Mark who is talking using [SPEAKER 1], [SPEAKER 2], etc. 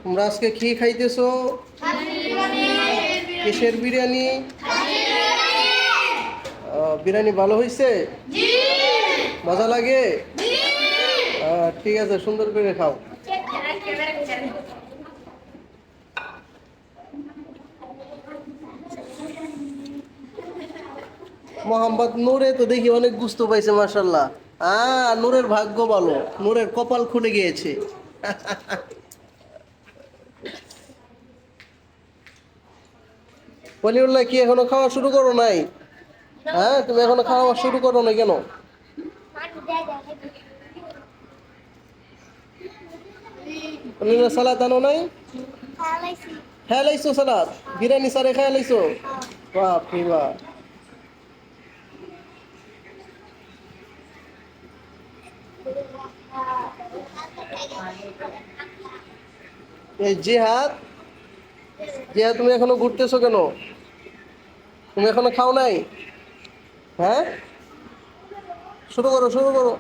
[SPEAKER 1] তোমরা আজকে কি খাইতেছো? কিসের বিরিয়ানি? বিরিয়ানি ভালো হয়েছে? মজা লাগে? ঠিক আছে, সুন্দর করে খাও। মোহাম্মদ নূরে তো দেখি অনেক গুস্ত পাইছে, মাশাল্লাহ। নূরের ভাগ্য ভালো, নূরের কপাল খুলে গিয়েছে। ওয়ালিউল্লাহ, কি এখনো খাওয়া শুরু করো নাই? হ্যাঁ, তুমি এখনো খাওয়া শুরু করো না কেন? ওয়ালিউল্লাহ, সালাদ আনো নাই? খেয়ে লাইছো সালাদ? বিরিয়ানি সারে খেয়ে লাইছো? বাপ রে বাপ। এই জিহাদ, জিহাদ তুমি এখনো ঘুরতেছো কেন? তুমি এখনো খাও নাই? হ্যাঁ, শুরু করো, শুরু করো।